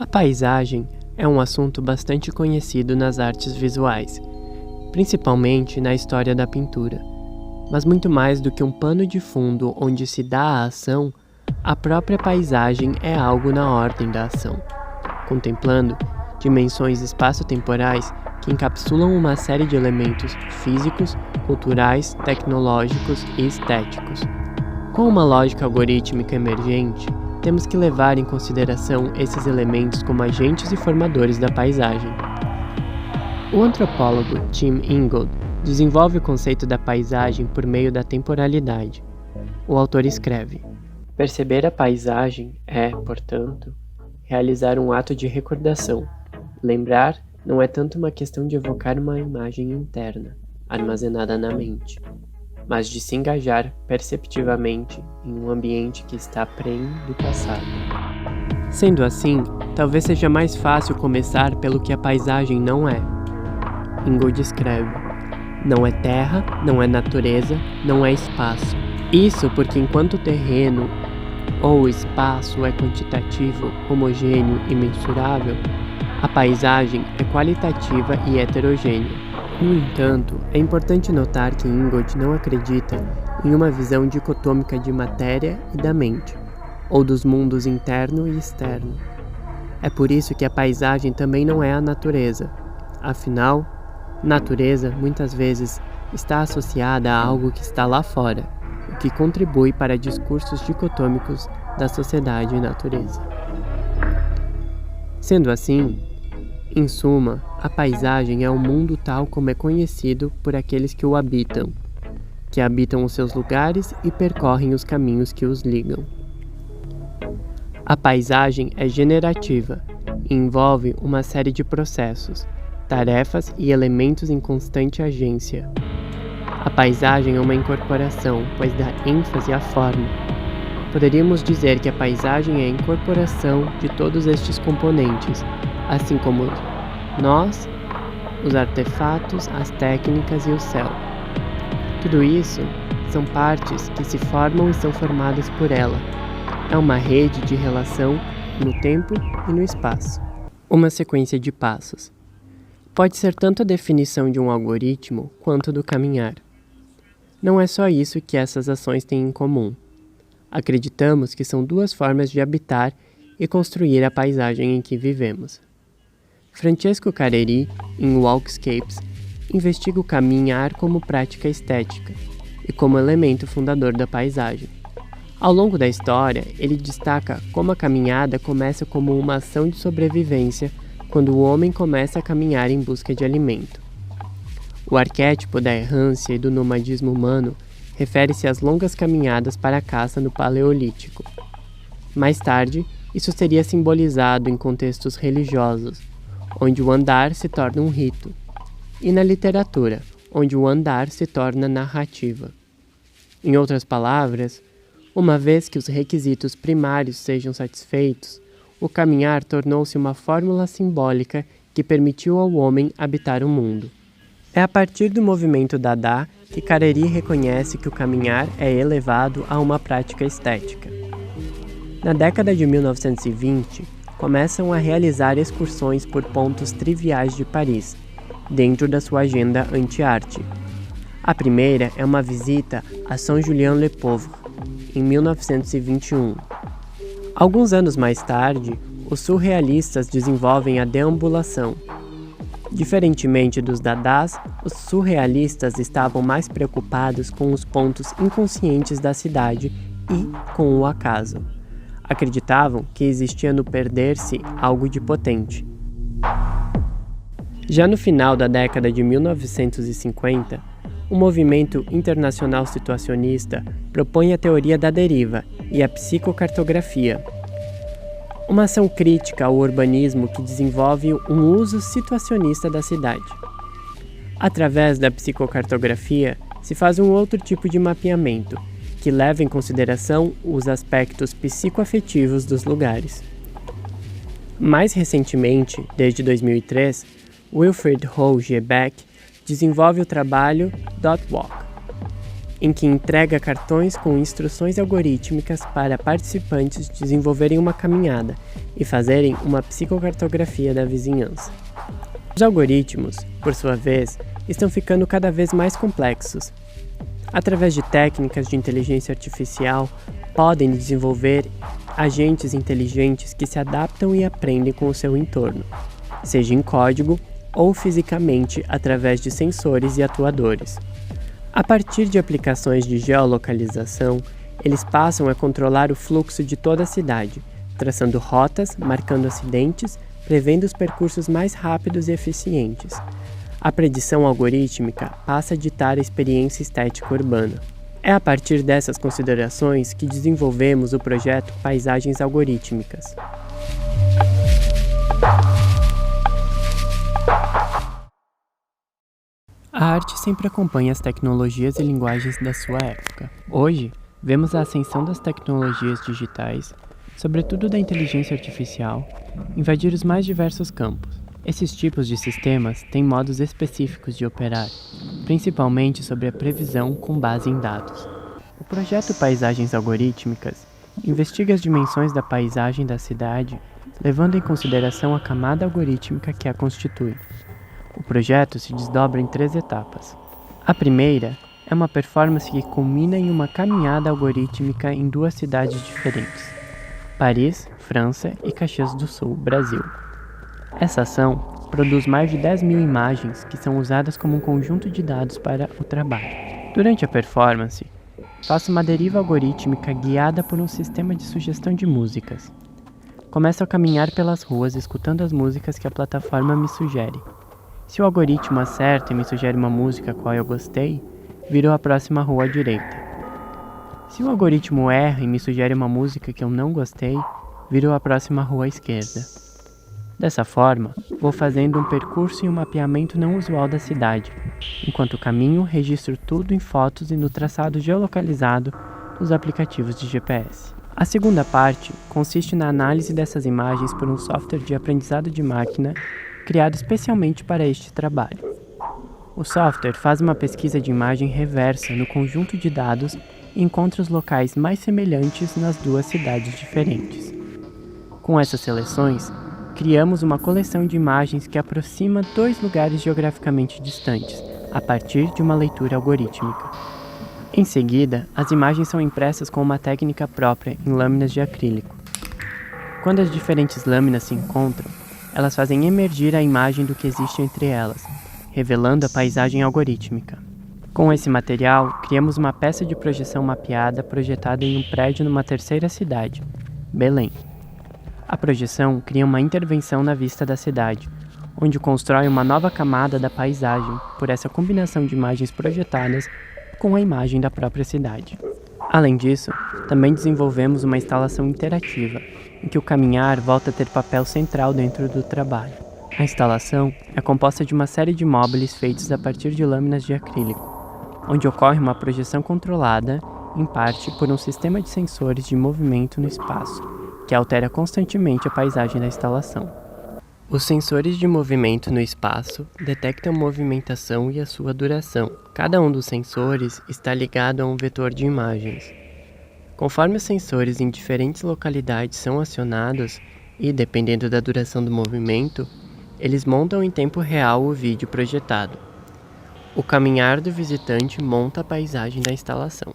A paisagem é um assunto bastante conhecido nas artes visuais, principalmente na história da pintura. Mas muito mais do que um pano de fundo onde se dá a ação, a própria paisagem é algo na ordem da ação, contemplando dimensões espaço-temporais que encapsulam uma série de elementos físicos, culturais, tecnológicos e estéticos. Com uma lógica algorítmica emergente, temos que levar em consideração esses elementos como agentes e formadores da paisagem. O antropólogo Tim Ingold desenvolve o conceito da paisagem por meio da temporalidade. O autor escreve: perceber a paisagem é, portanto, realizar um ato de recordação. Lembrar não é tanto uma questão de evocar uma imagem interna, armazenada na mente, mas de se engajar perceptivamente em um ambiente que está prenhe do passado. Sendo assim, talvez seja mais fácil começar pelo que a paisagem não é. Ingold escreve: não é terra, não é natureza, não é espaço. Isso porque enquanto o terreno ou o espaço é quantitativo, homogêneo e mensurável, a paisagem é qualitativa e heterogênea. No entanto, é importante notar que Ingold não acredita em uma visão dicotômica de matéria e da mente, ou dos mundos interno e externo. É por isso que a paisagem também não é a natureza. Afinal, natureza muitas vezes está associada a algo que está lá fora, o que contribui para discursos dicotômicos da sociedade e natureza. Sendo assim, em suma, a paisagem é o mundo tal como é conhecido por aqueles que o habitam, que habitam os seus lugares e percorrem os caminhos que os ligam. A paisagem é generativa e envolve uma série de processos, tarefas e elementos em constante agência. A paisagem é uma incorporação, pois dá ênfase à forma. Poderíamos dizer que a paisagem é a incorporação de todos estes componentes, assim como nós, os artefatos, as técnicas e o céu. Tudo isso são partes que se formam e são formadas por ela. É uma rede de relação no tempo e no espaço. Uma sequência de passos. Pode ser tanto a definição de um algoritmo quanto do caminhar. Não é só isso que essas ações têm em comum. Acreditamos que são duas formas de habitar e construir a paisagem em que vivemos. Francesco Careri, em Walkscapes, investiga o caminhar como prática estética e como elemento fundador da paisagem. Ao longo da história, ele destaca como a caminhada começa como uma ação de sobrevivência quando o homem começa a caminhar em busca de alimento. O arquétipo da errância e do nomadismo humano refere-se às longas caminhadas para a caça no Paleolítico. Mais tarde, isso seria simbolizado em contextos religiosos, onde o andar se torna um rito, e na literatura, onde o andar se torna narrativa. Em outras palavras, uma vez que os requisitos primários sejam satisfeitos, o caminhar tornou-se uma fórmula simbólica que permitiu ao homem habitar o mundo. É a partir do movimento Dada que Careri reconhece que o caminhar é elevado a uma prática estética. Na década de 1920, começam a realizar excursões por pontos triviais de Paris, dentro da sua agenda anti-arte. A primeira é uma visita a Saint-Julien-le-Pauvre, em 1921. Alguns anos mais tarde, os surrealistas desenvolvem a deambulação. Diferentemente dos dadás, os surrealistas estavam mais preocupados com os pontos inconscientes da cidade e com o acaso. Acreditavam que existia no perder-se algo de potente. Já no final da década de 1950, o movimento internacional situacionista propõe a teoria da deriva e a psicocartografia, uma ação crítica ao urbanismo que desenvolve um uso situacionista da cidade. Através da psicocartografia, se faz um outro tipo de mapeamento, que leva em consideração os aspectos psicoafetivos dos lugares. Mais recentemente, desde 2003, Wilfried Roux Gebeck desenvolve o trabalho Dot Walk, em que entrega cartões com instruções algorítmicas para participantes desenvolverem uma caminhada e fazerem uma psicocartografia da vizinhança. Os algoritmos, por sua vez, estão ficando cada vez mais complexos. Através de técnicas de inteligência artificial, podem desenvolver agentes inteligentes que se adaptam e aprendem com o seu entorno, seja em código ou fisicamente através de sensores e atuadores. A partir de aplicações de geolocalização, eles passam a controlar o fluxo de toda a cidade, traçando rotas, marcando acidentes, prevendo os percursos mais rápidos e eficientes. A predição algorítmica passa a ditar a experiência estética urbana. É a partir dessas considerações que desenvolvemos o projeto Paisagens Algorítmicas. A arte sempre acompanha as tecnologias e linguagens da sua época. Hoje, vemos a ascensão das tecnologias digitais, sobretudo da inteligência artificial, invadir os mais diversos campos. Esses tipos de sistemas têm modos específicos de operar, principalmente sobre a previsão com base em dados. O projeto Paisagens Algorítmicas investiga as dimensões da paisagem da cidade, levando em consideração a camada algorítmica que a constitui. O projeto se desdobra em 3 etapas. A primeira é uma performance que culmina em uma caminhada algorítmica em 2 cidades diferentes: Paris, França, e Caxias do Sul, Brasil. Essa ação produz mais de 10.000 imagens que são usadas como um conjunto de dados para o trabalho. Durante a performance, faço uma deriva algorítmica guiada por um sistema de sugestão de músicas. Começo a caminhar pelas ruas escutando as músicas que a plataforma me sugere. Se o algoritmo acerta e me sugere uma música a qual eu gostei, viro a próxima rua à direita. Se o algoritmo erra e me sugere uma música que eu não gostei, viro a próxima rua à esquerda. Dessa forma, vou fazendo um percurso e um mapeamento não usual da cidade. Enquanto caminho, registro tudo em fotos e no traçado geolocalizado dos aplicativos de GPS. A segunda parte consiste na análise dessas imagens por um software de aprendizado de máquina criado especialmente para este trabalho. O software faz uma pesquisa de imagem reversa no conjunto de dados e encontra os locais mais semelhantes nas 2 cidades diferentes. Com essas seleções, criamos uma coleção de imagens que aproxima 2 lugares geograficamente distantes, a partir de uma leitura algorítmica. Em seguida, as imagens são impressas com uma técnica própria em lâminas de acrílico. Quando as diferentes lâminas se encontram, elas fazem emergir a imagem do que existe entre elas, revelando a paisagem algorítmica. Com esse material, criamos uma peça de projeção mapeada projetada em um prédio numa 3ª cidade, Belém. A projeção cria uma intervenção na vista da cidade, onde constrói uma nova camada da paisagem por essa combinação de imagens projetadas com a imagem da própria cidade. Além disso, também desenvolvemos uma instalação interativa, em que o caminhar volta a ter papel central dentro do trabalho. A instalação é composta de uma série de móveis feitos a partir de lâminas de acrílico, onde ocorre uma projeção controlada, em parte, por um sistema de sensores de movimento no espaço, que altera constantemente a paisagem da instalação. Os sensores de movimento no espaço detectam movimentação e a sua duração. Cada um dos sensores está ligado a um vetor de imagens. Conforme os sensores em diferentes localidades são acionados e, dependendo da duração do movimento, eles montam em tempo real o vídeo projetado. O caminhar do visitante monta a paisagem da instalação.